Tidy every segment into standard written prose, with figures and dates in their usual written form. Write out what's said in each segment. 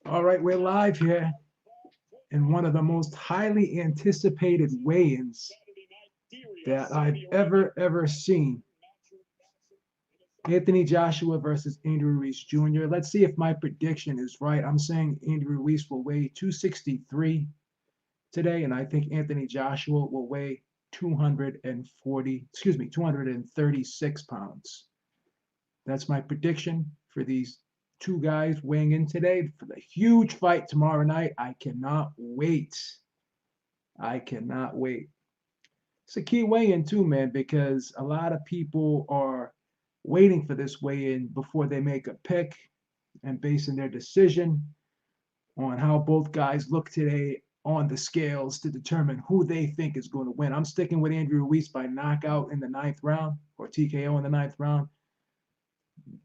All right, we're live here in one of the most highly anticipated weigh-ins that I've ever seen. Anthony Joshua versus Andrew Ruiz Jr. Let's see if my prediction is right. I'm saying Andrew Ruiz will weigh 263 today, and I think Anthony Joshua will weigh 236 pounds. That's my prediction for these two guys weighing in today for the huge fight tomorrow night. I cannot wait. I cannot wait. It's a key weigh-in too, man, because a lot of people are waiting for this weigh-in before they make a pick and basing their decision on how both guys look today on the scales to determine who they think is going to win. I'm sticking with Andrew Ruiz by knockout in the ninth round or TKO in the ninth round.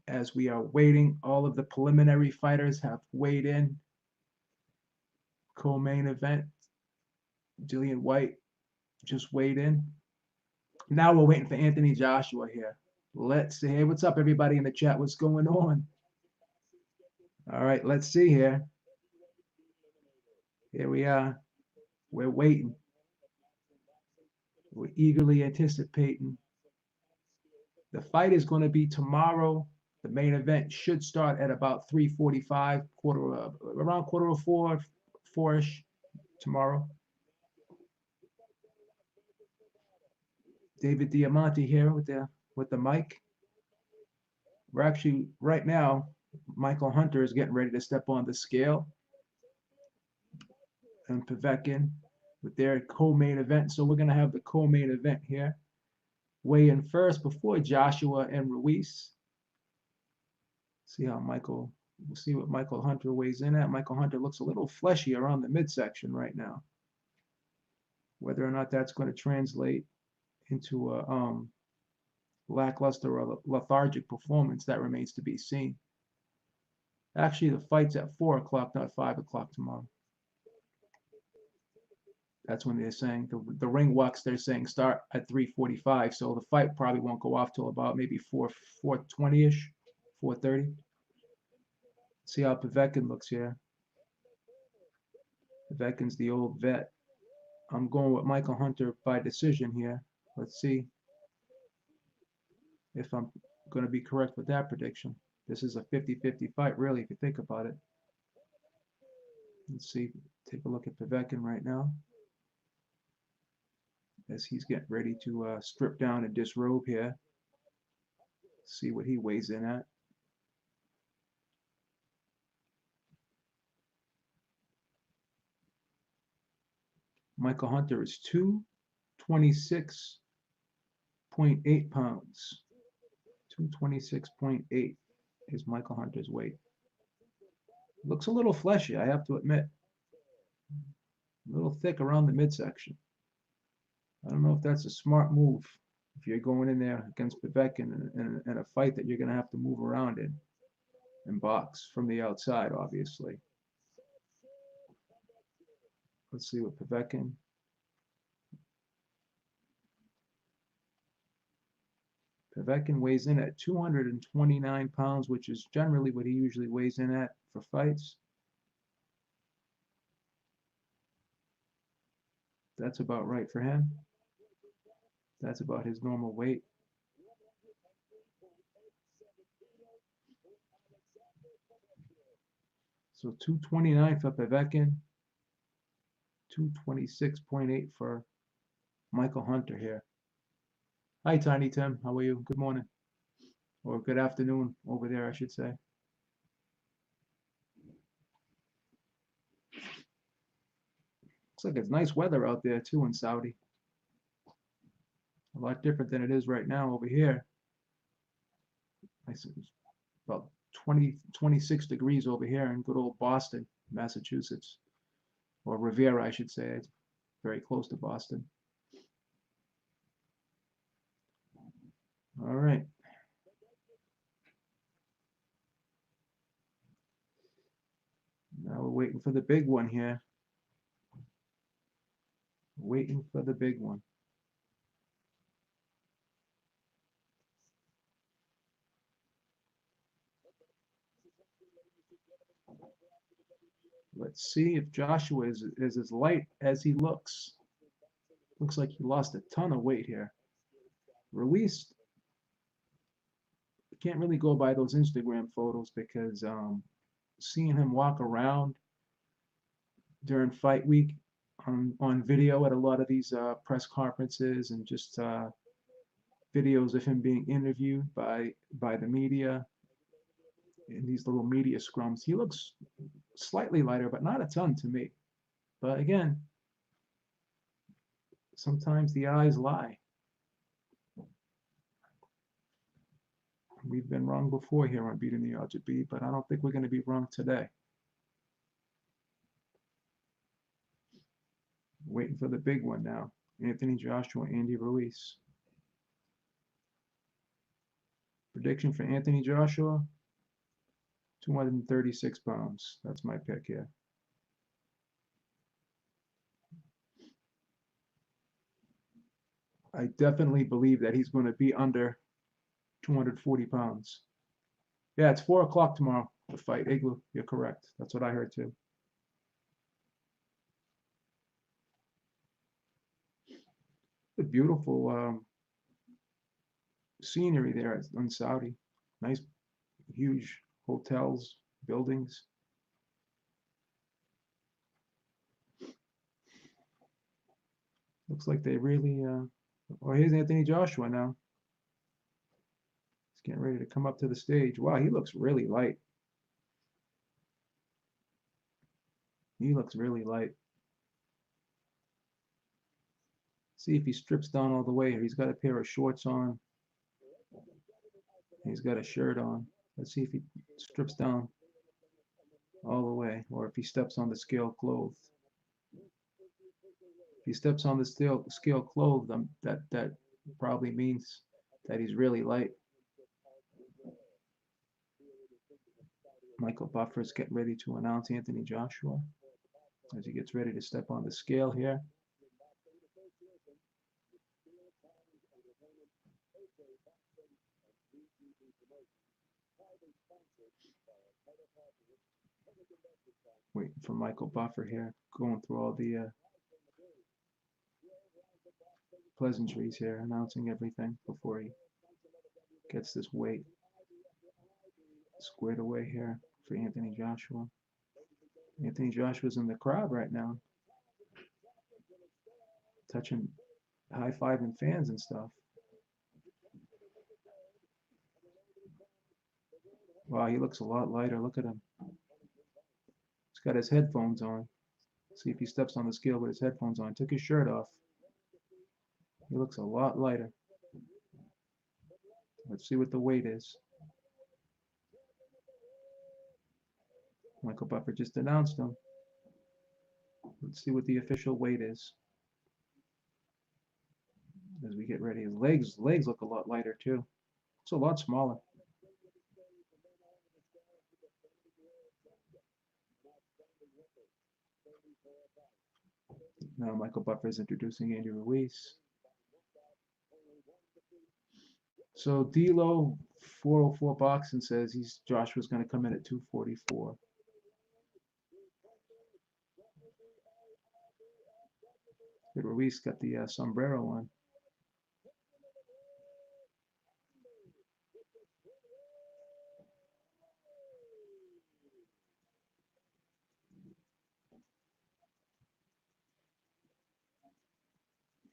As we are waiting, all of the preliminary fighters have weighed in. Co-main event, Dillian White just weighed in. Now we're waiting for Anthony Joshua here. Let's see. Hey, what's up, everybody in the chat? What's going on? All right, let's see here. Here we are. We're waiting. We're eagerly anticipating. The fight is going to be tomorrow. The main event should start at about 3:45, around quarter of four, four-ish tomorrow. David Diamante here with the mic. We're actually right now. Michael Hunter is getting ready to step on the scale, and Povetkin with their co-main event. So we're gonna have the co-main event here. Weigh in first before Joshua and Ruiz. See how we'll see what Michael Hunter weighs in at. Michael Hunter looks a little fleshy around the midsection right now. Whether or not that's going to translate into a lackluster or lethargic performance, that remains to be seen. Actually, the fight's at 4 o'clock, not 5 o'clock tomorrow. That's when they're saying the ring walks. They're saying start at 3:45, so the fight probably won't go off till about maybe 4:20ish, 4:30. See how Povetkin looks here. Povetkin's the old vet. I'm going with Michael Hunter by decision here. Let's see if I'm going to be correct with that prediction. This is a 50-50 fight, really, if you think about it. Let's see. Take a look at Povetkin right now as he's getting ready to strip down and disrobe here. See what he weighs in at. Michael Hunter is 226.8 pounds. 226.8 is Michael Hunter's weight. Looks a little fleshy, I have to admit. A little thick around the midsection. I don't know if that's a smart move if you're going in there against Povetkin in a fight that you're going to have to move around in and box from the outside, obviously. Let's see what Povetkin. Povetkin weighs in at 229 pounds, which is generally what he usually weighs in at for fights. That's about right for him. That's about his normal weight. So 229 for Povetkin, 226.8 for Michael Hunter here. Hi, Tiny Tim. How are you? Good morning. Or good afternoon over there, I should say. Looks like it's nice weather out there, too, in Saudi. A lot different than it is right now over here. It's about 26 degrees over here in good old Boston, Massachusetts. Or Revere, I should say. It's very close to Boston. All right. Now we're waiting for the big one here. Waiting for the big one. Let's see if Joshua is as light as he looks. Looks like he lost a ton of weight here. Ruiz, can't really go by those Instagram photos because seeing him walk around during fight week on video at a lot of these press conferences and just videos of him being interviewed by the media in these little media scrums. He looks slightly lighter, but not a ton to me. But again, sometimes the eyes lie. We've been wrong before here on Beating the Odds with B, but I don't think we're going to be wrong today. Waiting for the big one now. Anthony Joshua, Andy Ruiz. Prediction for Anthony Joshua, 236 pounds. That's my pick here. I definitely believe that he's going to be under 240 pounds. Yeah, it's 4 o'clock tomorrow, the fight. Igloo, you're correct. That's what I heard too. The beautiful scenery there in Saudi. Nice, huge hotels, buildings. Looks like they really. Oh, here's Anthony Joshua now. He's getting ready to come up to the stage. Wow, he looks really light. He looks really light. See if he strips down all the way. He's got a pair of shorts on. He's got a shirt on. Let's see if he strips down all the way, or if he steps on the scale clothed. If he steps on the scale clothed, that probably means that he's really light. Michael Buffer's getting ready to announce Anthony Joshua as he gets ready to step on the scale here. Waiting for Michael Buffer here, going through all the pleasantries here, announcing everything before he gets this weight squared away here for Anthony Joshua. Anthony Joshua's in the crowd right now, touching, high-fiving fans and stuff. Wow, he looks a lot lighter. Look at him. He's got his headphones on. See if he steps on the scale with his headphones on. Took his shirt off. He looks a lot lighter. Let's see what the weight is. Michael Buffer just announced him. Let's see what the official weight is as we get ready. His legs look a lot lighter too. It's a lot smaller. Now Michael Buffer is introducing Andy Ruiz. So D'Lo 404 boxing says Joshua's going to come in at 244. Ruiz got the sombrero on.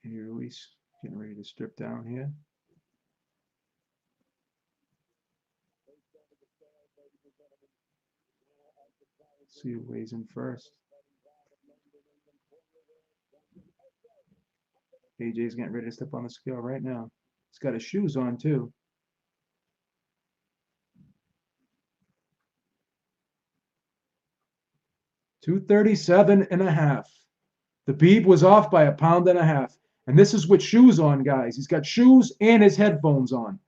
Andy Ruiz getting ready to strip down here. See who weighs in first. AJ's getting ready to step on the scale right now. He's got his shoes on too. $237.5. The Beeb was off by 1.5 pounds. And this is with shoes on, guys. He's got shoes and his headphones on.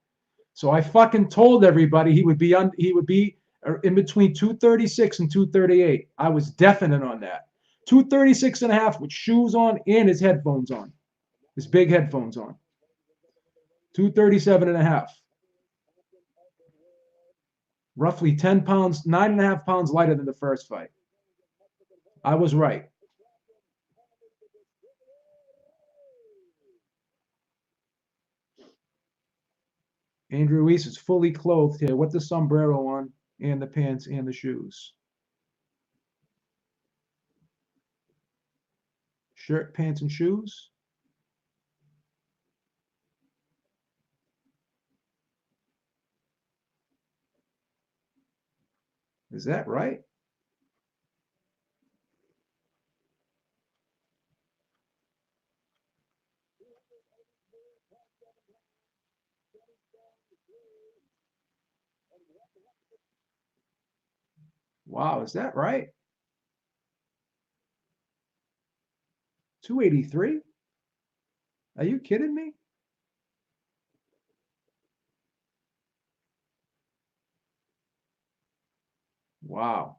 So I fucking told everybody he would be in between 236 and 238. I was definite on that. 236.5 with shoes on and his headphones on. His big headphones on. 237.5. Roughly 10 pounds, 9.5 pounds lighter than the first fight. I was right. Andrew Ruiz is fully clothed here with the sombrero on and the pants and the shoes. Shirt, pants, and shoes. Is that right? Wow, is that right? 283? Are you kidding me? Wow,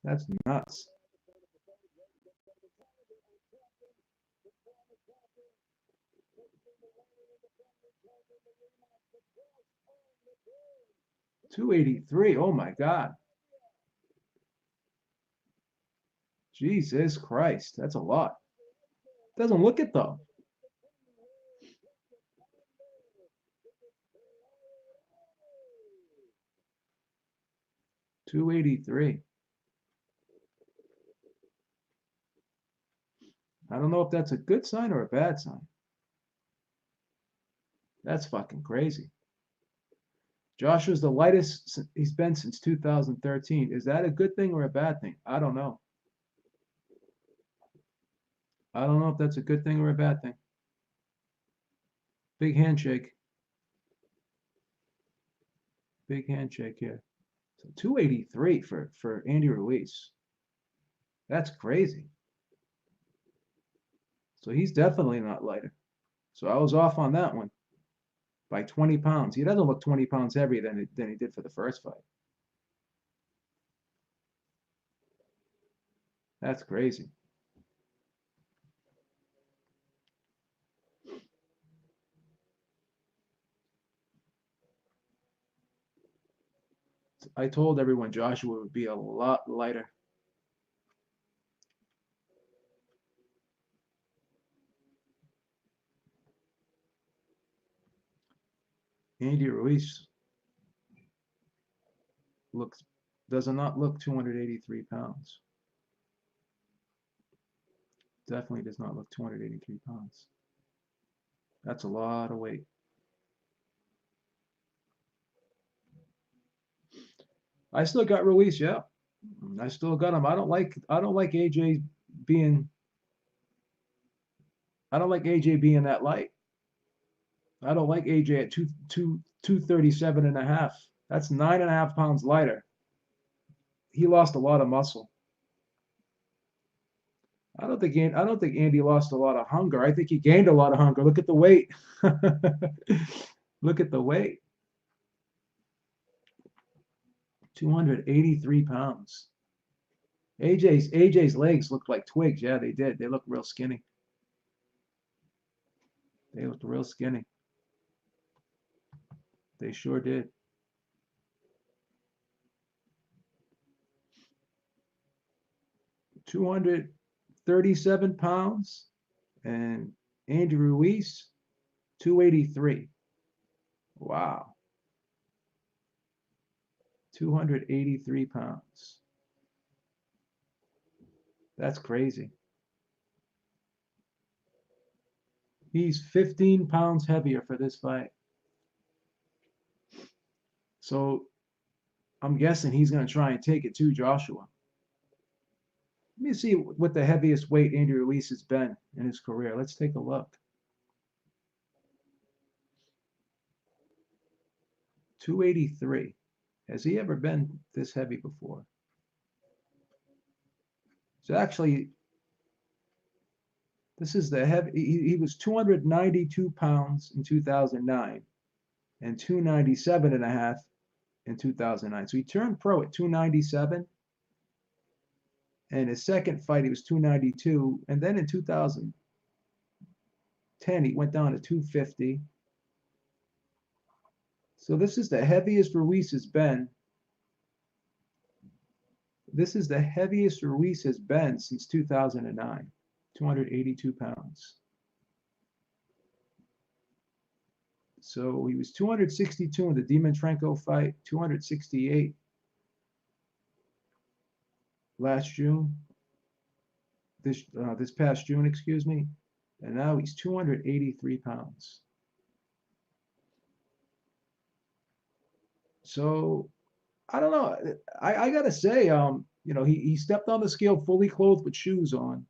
that's nuts. 283. Oh my God. Jesus Christ. That's a lot. Doesn't look it though. 283. I don't know if that's a good sign or a bad sign. That's fucking crazy. Joshua's the lightest he's been since 2013. Is that a good thing or a bad thing? I don't know. I don't know if that's a good thing or a bad thing. Big handshake. Big handshake here. So 283 for Andy Ruiz. That's crazy. So he's definitely not lighter. So I was off on that one by 20 pounds. He doesn't look 20 pounds heavier than he did for the first fight. That's crazy. I told everyone Joshua would be a lot lighter. Andy Ruiz looks does not look 283 pounds. Definitely does not look 283 pounds. That's a lot of weight. I still got Ruiz, yeah. I still got him. I don't like AJ being I don't like AJ being that light. I don't like AJ at 237 and a half. That's 9.5 pounds lighter. He lost a lot of muscle. I don't think Andy lost a lot of hunger. I think he gained a lot of hunger. Look at the weight. Look at the weight. 283 pounds. AJ's legs looked like twigs. Yeah, they did. They look real skinny. They looked real skinny. They sure did. 237 pounds and Andy Ruiz 283. Wow. 283 pounds. That's crazy. He's 15 pounds heavier for this fight. So I'm guessing he's going to try and take it to Joshua. Let me see what the heaviest weight Andy Ruiz has been in his career. Let's take a look. 283. Has he ever been this heavy before? So actually, this is the heavy. He was 292 pounds in 2009 and 297 and a half in 2009. So he turned pro at 297. And his second fight, he was 292. And then in 2010, he went down to 250. So this is the heaviest Ruiz has been This is the heaviest Ruiz has been since 2009, 282 pounds. So he was 262 in the Dimitrenko fight, 268 last June, this past June, excuse me, and now he's 283 pounds. So I don't know. I gotta say, he stepped on the scale fully clothed with shoes on.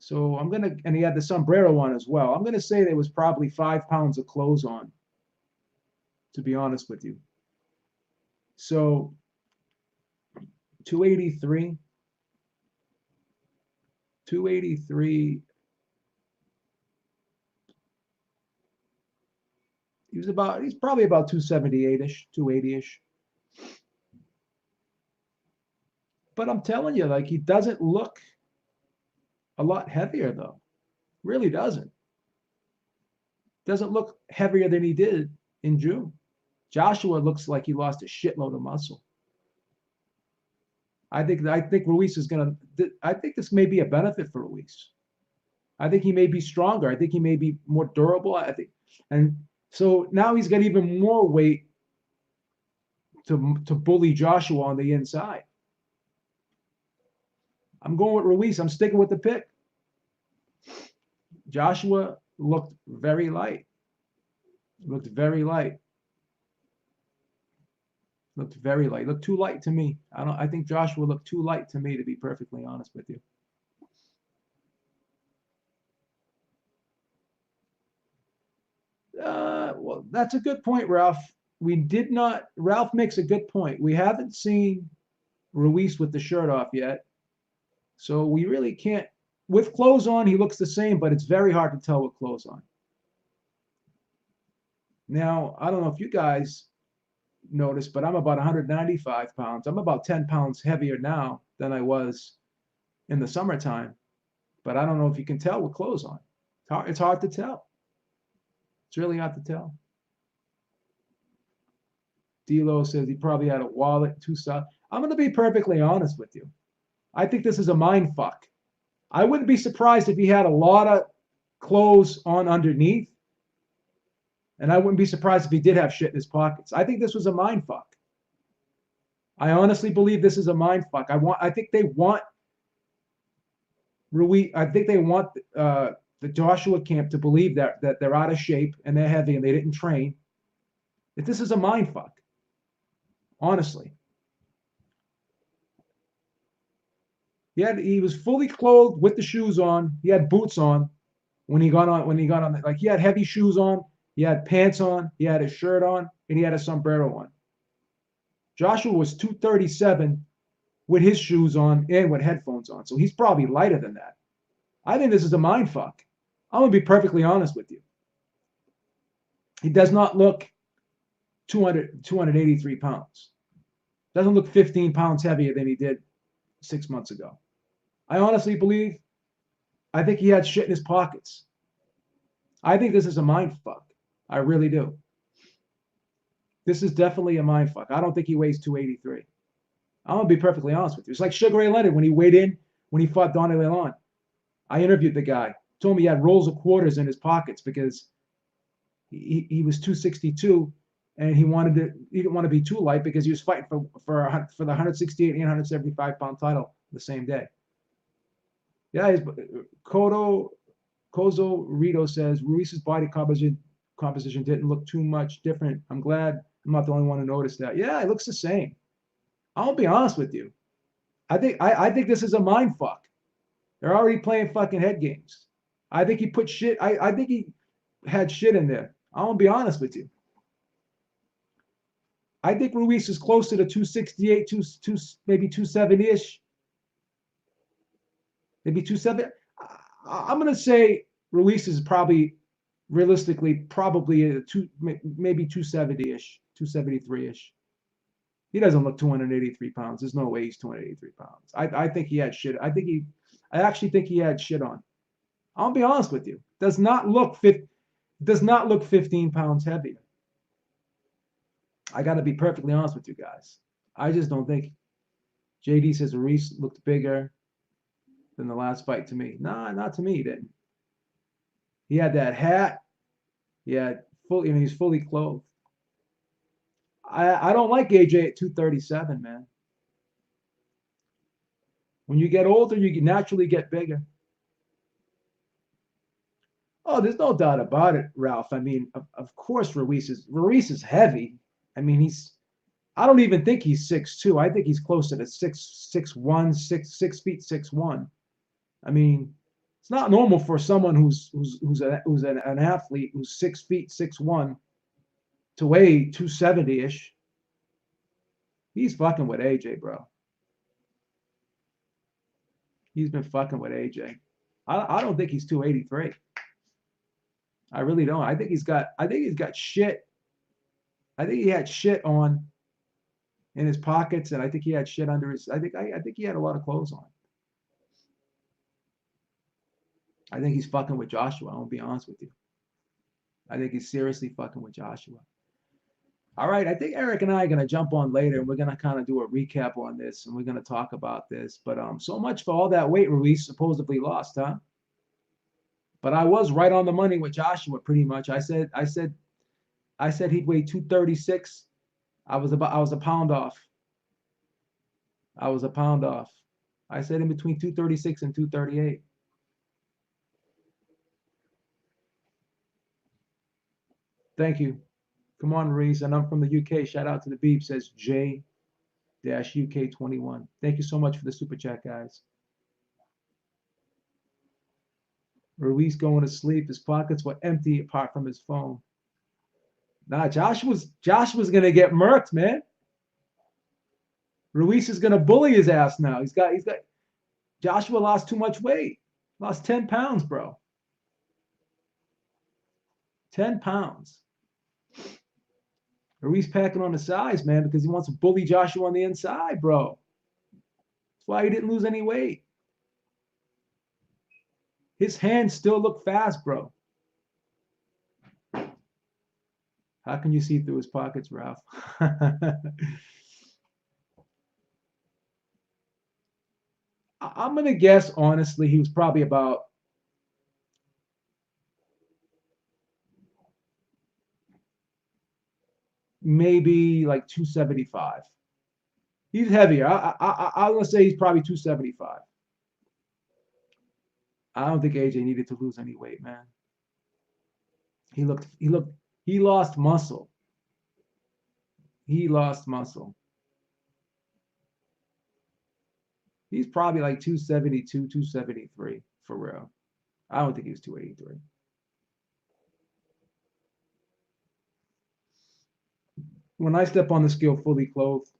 So and he had the sombrero on as well. I'm gonna say there was probably 5 pounds of clothes on, to be honest with you. So 283, 283. He's probably about 278-ish, 280-ish. But I'm telling you, like, he doesn't look a lot heavier though. Really doesn't. Doesn't look heavier than he did in June. Joshua looks like he lost a shitload of muscle. I think Ruiz is gonna. I think this may be a benefit for Ruiz. I think he may be stronger. I think he may be more durable. I think, and so now he's got even more weight to bully Joshua on the inside. I'm going with Ruiz. I'm sticking with the pick. Joshua looked very light. Looked very light. Looked very light. Looked too light to me. I think Joshua looked too light to me, to be perfectly honest with you. Well, that's a good point, Ralph. Ralph makes a good point. We haven't seen Ruiz with the shirt off yet. So we really can't. With clothes on, he looks the same, but it's very hard to tell with clothes on. Now, I don't know if you guys noticed, but I'm about 195 pounds. I'm about 10 pounds heavier now than I was in the summertime. But I don't know if you can tell with clothes on. It's hard to tell. It's really hard to tell. D'Lo says he probably had a wallet, two stuff. I'm going to be perfectly honest with you. I think this is a mind fuck. I wouldn't be surprised if he had a lot of clothes on underneath. And I wouldn't be surprised if he did have shit in his pockets. I think this was a mind fuck. I honestly believe this is a mind fuck. I think they want Ruiz. I think they want the Joshua camp to believe that they're out of shape and they're heavy and they didn't train. That this is a mind fuck. Honestly. He was fully clothed with the shoes on. He had boots on when he got on. Like, he had heavy shoes on. He had pants on. He had a shirt on, and he had a sombrero on. Joshua was 237 with his shoes on and with headphones on, so he's probably lighter than that. I think this is a mind fuck. I'm gonna be perfectly honest with you. He does not look 283 pounds. Doesn't look 15 pounds heavier than he did 6 months ago. I honestly believe, I think he had shit in his pockets. I think this is a mind fuck. I really do. This is definitely a mind fuck. I don't think he weighs 283. I'm going to be perfectly honest with you. It's like Sugar Ray Leonard when he weighed in, when he fought Donnie Leon. I interviewed the guy. Told me he had rolls of quarters in his pockets because he was 262 and he didn't want to be too light because he was fighting for the 168 and 175 pound title the same day. Yeah, Kozo Rito says Ruiz's body composition didn't look too much different. I'm glad I'm not the only one to notice that. Yeah, it looks the same. I'll be honest with you. I think this is a mind fuck. They're already playing fucking head games. I think he put shit. I think he had shit in there. I'm gonna be honest with you. I think Ruiz is closer to 268, maybe 270-ish. Maybe 270. I'm going to say Ruiz is probably, realistically, maybe 270-ish, 273-ish. He doesn't look 283 pounds. There's no way he's 283 pounds. I think he had shit. I actually think he had shit on. I'll be honest with you. Does not look 15 pounds heavier. I got to be perfectly honest with you guys. I just don't think. JD says Ruiz looked bigger than the last fight to me. Nah, not to me, he didn't. He had that hat. He had fully, I mean, he's fully clothed. I don't like AJ at 237, man. When you get older, you naturally get bigger. Oh, there's no doubt about it, Ralph. I mean, of course, Ruiz is heavy. I mean, I don't even think he's 6'2". I think he's closer to 6'1", 6 feet 6'1". I mean, it's not normal for someone who's an athlete who's 6 feet 6'1" to weigh 270-ish. He's fucking with AJ, bro. He's been fucking with AJ. I don't think he's 283. I really don't. I think he's got shit. I think he had shit on in his pockets, and I think he had shit under his. I think he had a lot of clothes on. I think he's fucking with Joshua. I'm gonna be honest with you. I think he's seriously fucking with Joshua. All right, I think Eric and I are gonna jump on later, and we're gonna kind of do a recap on this, and we're gonna talk about this. But so much for all that weight Ruiz supposedly lost, huh? But I was right on the money with Joshua, pretty much. I said he'd weigh 236. I was a pound off. I was a pound off. I said in between 236 and 238. Thank you. Come on, Ruiz. And I'm from the UK. Shout out to the beep, says J-UK21. Thank you so much for the super chat, guys. Ruiz going to sleep. His pockets were empty apart from his phone. Nah, Joshua's gonna get murked, man. Ruiz is gonna bully his ass now. He's got Joshua lost too much weight. Lost 10 pounds, bro. 10 pounds. Ruiz packing on the size, man, because he wants to bully Joshua on the inside, bro. That's why he didn't lose any weight. His hands still look fast, bro. How can you see through his pockets, Ralph? I'm going to guess, honestly, he was probably about maybe like 275. He's heavier. I'm going to say he's probably 275. I don't think AJ needed to lose any weight, man. He lost muscle. He lost muscle. He's probably like 272, 273 for real. I don't think he was 283. When I step on the scale fully clothed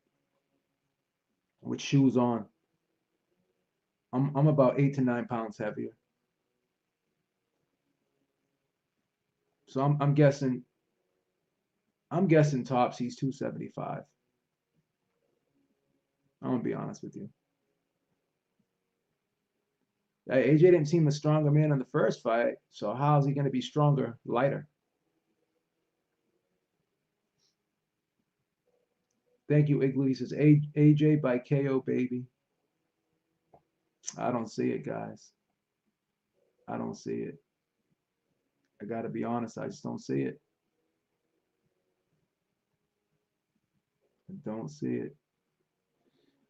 with shoes on, I'm about 8 to 9 pounds heavier. So I'm guessing tops he's 275. I'm gonna be honest with you. AJ didn't seem a stronger man in the first fight, so how is he gonna be stronger, lighter? Thank you, Igloo. He says AJ by KO, baby. I don't see it, guys. I don't see it. I gotta be honest, I just don't see it. I don't see it.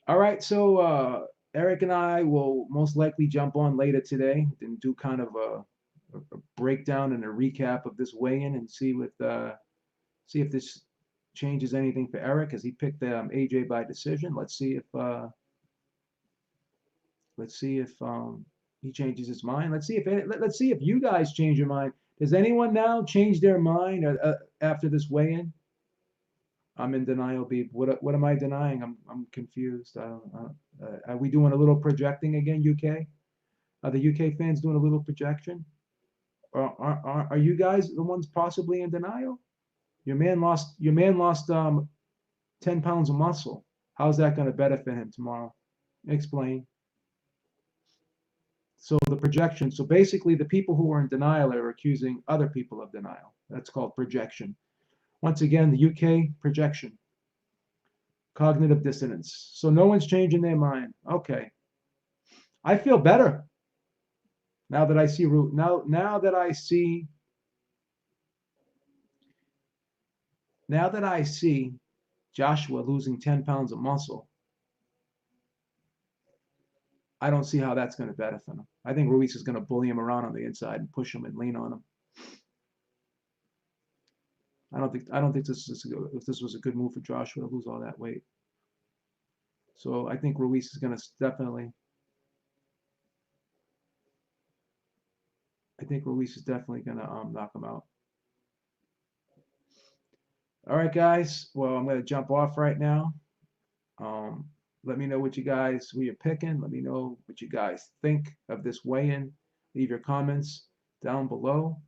All right, so Eric and I will most likely jump on later today and do kind of a breakdown and a recap of this weigh-in and see if this changes anything for Eric, as he picked AJ by decision. Let's see if he changes his mind. Let's see if you guys change your mind. Does anyone now change their mind after this weigh-in? I'm in denial, Beep. What am I denying? I'm confused. Are we doing a little projecting again, UK? Are the UK fans doing a little projection? Or are you guys the ones possibly in denial? Your man lost 10 pounds of muscle. How's that going to benefit him tomorrow? Explain. So the projection. So basically, the people who are in denial are accusing other people of denial. That's called projection. Once again, the UK projection. Cognitive dissonance. So no one's changing their mind. Okay. I feel better now that I see now that I see Joshua losing 10 pounds of muscle. I don't see how that's going to benefit him. I think Ruiz is going to bully him around on the inside and push him and lean on him. I don't think this was a good move for Joshua to lose all that weight. So I think Ruiz is going to definitely. I think Ruiz is definitely going to knock him out. All right, guys. Well, I'm going to jump off right now. Let me know who you're picking. Let me know what you guys think of this weigh-in. Leave your comments down below.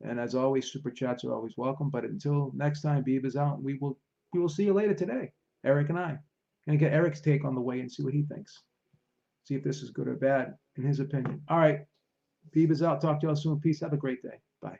And as always, super chats are always welcome. But until next time, Beaver's out. We will see you later today. Eric and I. Gonna get Eric's take on the weigh-in, see what he thinks. See if this is good or bad in his opinion. All right. Beaver's out. Talk to y'all soon. Peace. Have a great day. Bye.